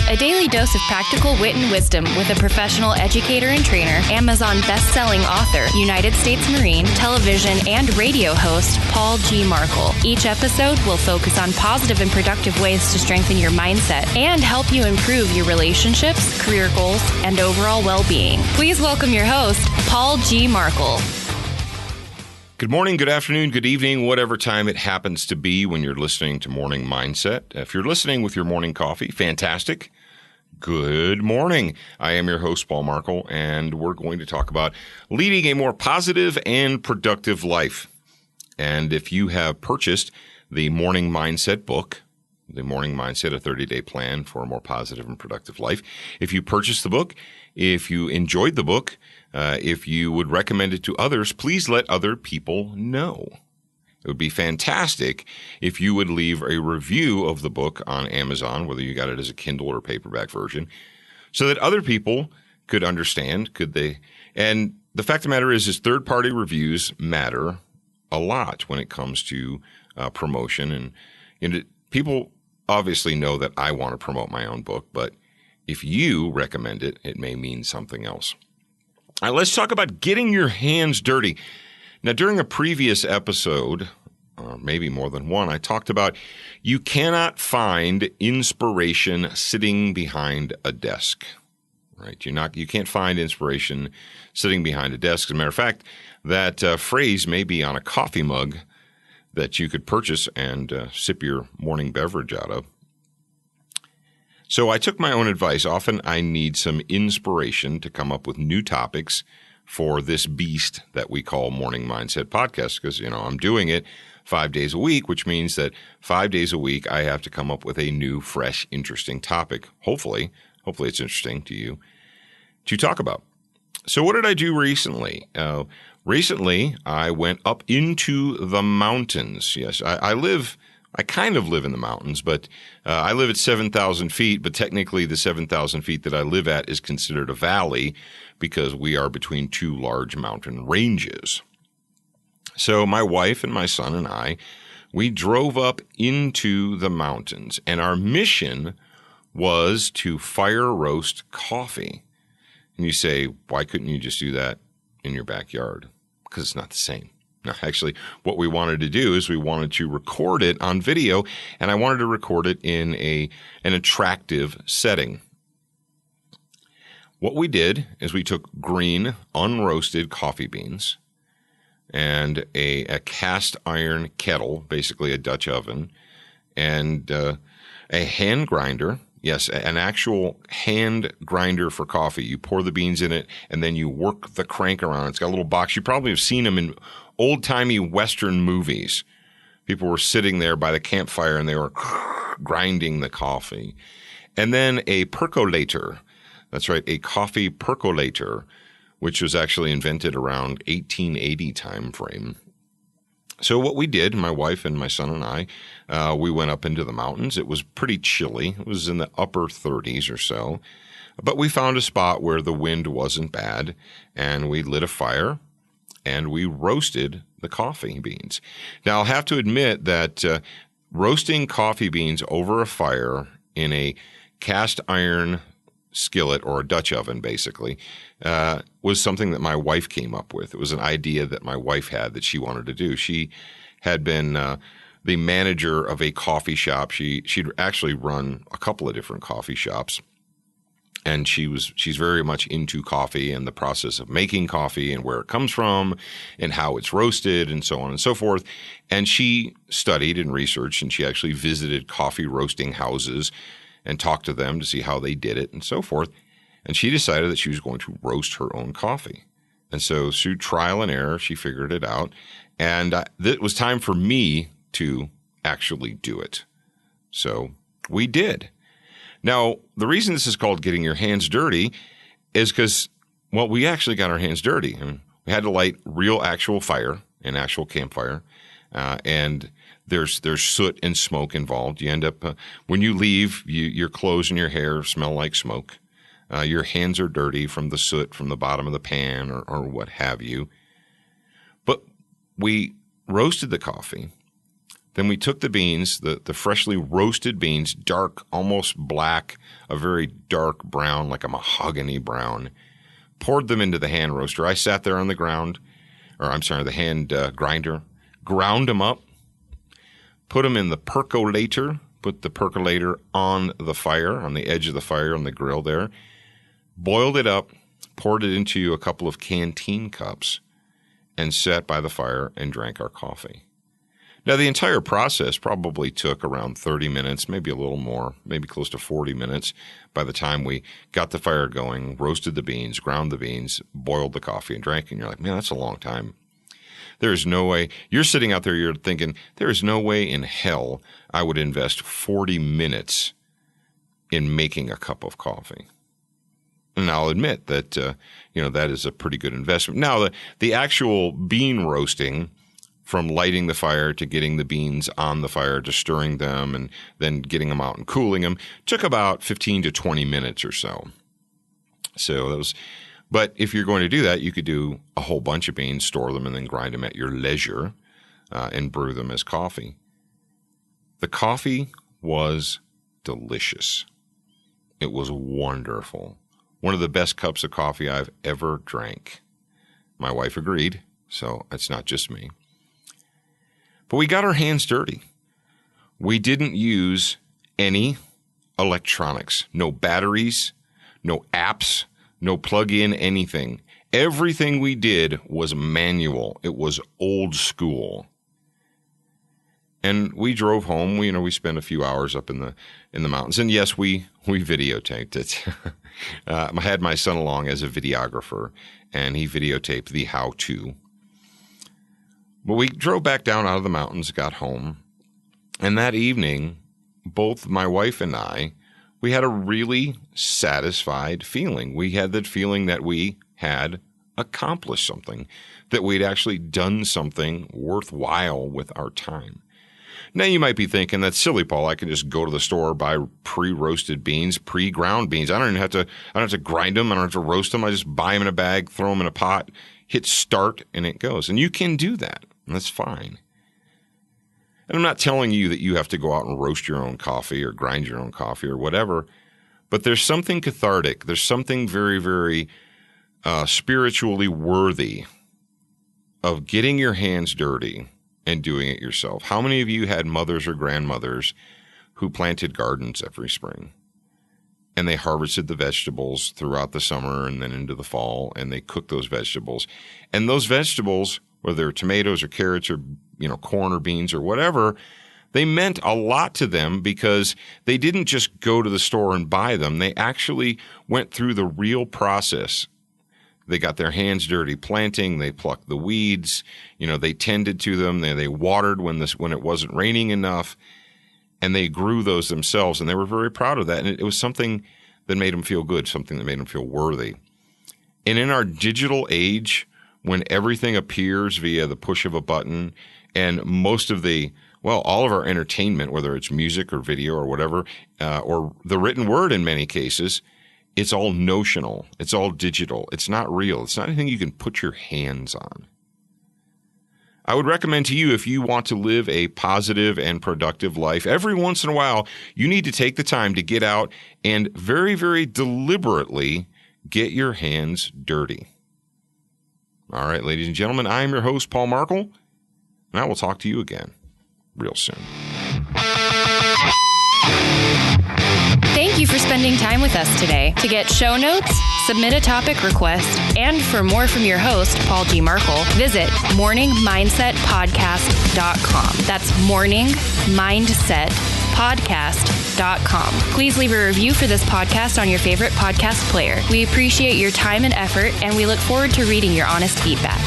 A daily dose of practical wit and wisdom with a professional educator and trainer, Amazon best-selling author, United States Marine, television and radio host, Paul G. Markel. Each episode will focus on positive and productive ways to strengthen your mindset and help you improve your relationships, career goals, and overall well-being. Please welcome your host, Paul G. Markel. Good morning, good afternoon, good evening, whatever time it happens to be when you're listening to Morning Mindset. If you're listening with your morning coffee, fantastic. Good morning. I am your host, Paul Markel, and we're going to talk about leading a more positive and productive life. And if you have purchased the Morning Mindset book, the Morning Mindset, a 30-day plan for a more positive and productive life, if you purchased the book, if you enjoyed the book, if you would recommend it to others, please let other people know. It would be fantastic if you would leave a review of the book on Amazon, whether you got it as a Kindle or paperback version, so that other people could understand, could they? And the fact of the matter is third-party reviews matter a lot when it comes to promotion. And people obviously know that I want to promote my own book, but if you recommend it, it may mean something else. All right, let's talk about getting your hands dirty. Now, during a previous episode, or maybe more than one, I talked about you cannot find inspiration sitting behind a desk, right? You can't find inspiration sitting behind a desk. As a matter of fact, that phrase may be on a coffee mug that you could purchase and sip your morning beverage out of. So I took my own advice. Often I need some inspiration to come up with new topics for this beast that we call Morning Mindset Podcast, because, I'm doing it 5 days a week, which means that 5 days a week I have to come up with a new, fresh, interesting topic. Hopefully it's interesting to you to talk about. So what did I do recently? Recently, I went up into the mountains. Yes, I kind of live in the mountains, but I live at 7,000 feet, but technically the 7,000 feet that I live at is considered a valley because we are between two large mountain ranges. So my wife and my son and I, we drove up into the mountains, and our mission was to fire roast coffee. And you say, why couldn't you just do that in your backyard? Because it's not the same. No, actually, what we wanted to do is we wanted to record it on video, and I wanted to record it in an attractive setting. What we did is we took green, unroasted coffee beans and a cast iron kettle, basically a Dutch oven, and a hand grinder. Yes, an actual hand grinder for coffee. You pour the beans in it, and then you work the crank around. It's got a little box. You probably have seen them in old-timey Western movies. People were sitting there by the campfire, and they were grinding the coffee. And then a percolator. That's right, a coffee percolator, which was actually invented around 1880 time frame. So what we did, my wife and my son and I, we went up into the mountains. It was pretty chilly. It was in the upper 30s or so. But we found a spot where the wind wasn't bad, and we lit a fire, and we roasted the coffee beans. Now, I'll have to admit that roasting coffee beans over a fire in a cast iron skillet, or a Dutch oven, basically, was something that my wife came up with. It was an idea that my wife had that she wanted to do. She had been the manager of a coffee shop. She'd actually run a couple of different coffee shops, and she's very much into coffee and the process of making coffee and where it comes from and how it's roasted and so on and so forth. And she studied and researched, and she actually visited coffee roasting houses and talked to them to see how they did it and so forth. And she decided that she was going to roast her own coffee. And so through trial and error, she figured it out. And it was time for me to actually do it. So we did. Now, the reason this is called getting your hands dirty is because, well, we actually got our hands dirty. I mean, we had to light real actual fire, an actual campfire, and there's soot and smoke involved. You end up, when you leave, your clothes and your hair smell like smoke. Your hands are dirty from the soot from the bottom of the pan or what have you. But we roasted the coffee. Then we took the beans, the freshly roasted beans, dark, almost black, a very dark brown, like a mahogany brown, poured them into the hand roaster. I sat there on the the hand grinder, ground them up, put them in the percolator, put the percolator on the fire, on the edge of the fire on the grill there, boiled it up, poured it into a couple of canteen cups, and sat by the fire and drank our coffee. Now, the entire process probably took around 30 minutes, maybe a little more, maybe close to 40 minutes by the time we got the fire going, roasted the beans, ground the beans, boiled the coffee, and drank. And you're like, man, that's a long time. There is no way. You're sitting out there, you're thinking, there is no way in hell I would invest 40 minutes in making a cup of coffee. And I'll admit that, that is a pretty good investment. Now, the actual bean roasting, from lighting the fire to getting the beans on the fire to stirring them and then getting them out and cooling them, took about 15 to 20 minutes or so. But if you're going to do that, you could do a whole bunch of beans, store them, and then grind them at your leisure and brew them as coffee. The coffee was delicious. It was wonderful. One of the best cups of coffee I've ever drank. My wife agreed, so it's not just me. But we got our hands dirty. We didn't use any electronics, no batteries, no apps, no plug-in anything. Everything we did was manual. It was old school. And we drove home. We spent a few hours up in the mountains. And yes, we videotaped it. I had my son along as a videographer, and he videotaped the how-to. But we drove back down out of the mountains, got home, and that evening, both my wife and I, we had a really satisfied feeling. We had that feeling that we had accomplished something, that we'd actually done something worthwhile with our time. Now you might be thinking, that's silly, Paul. I can just go to the store, buy pre-roasted beans, pre-ground beans. I don't have to grind them. I don't have to roast them. I just buy them in a bag, throw them in a pot, hit start, and it goes. And you can do that. And that's fine. And I'm not telling you that you have to go out and roast your own coffee or grind your own coffee or whatever, but there's something cathartic. There's something very, very spiritually worthy of getting your hands dirty and doing it yourself. How many of you had mothers or grandmothers who planted gardens every spring? And they harvested the vegetables throughout the summer and then into the fall, and they cooked those vegetables. And those vegetables, whether they're tomatoes or carrots or corn or beans or whatever, they meant a lot to them because they didn't just go to the store and buy them. They actually went through the real process. They got their hands dirty planting. They plucked the weeds. They tended to them. They watered when it wasn't raining enough. And they grew those themselves, and they were very proud of that. And it was something that made them feel good, something that made them feel worthy. And in our digital age, when everything appears via the push of a button, and most of all of our entertainment, whether it's music or video or whatever, or the written word in many cases, it's all notional. It's all digital. It's not real. It's not anything you can put your hands on. I would recommend to you, if you want to live a positive and productive life, every once in a while, you need to take the time to get out and very, very deliberately get your hands dirty. All right, ladies and gentlemen, I am your host, Paul Markel, and I will talk to you again real soon. Thank you for spending time with us today. To get show notes, submit a topic request, and for more from your host, Paul G. Markel, visit morningmindsetpodcast.com. That's morningmindsetpodcast.com. Please leave a review for this podcast on your favorite podcast player. We appreciate your time and effort, and we look forward to reading your honest feedback.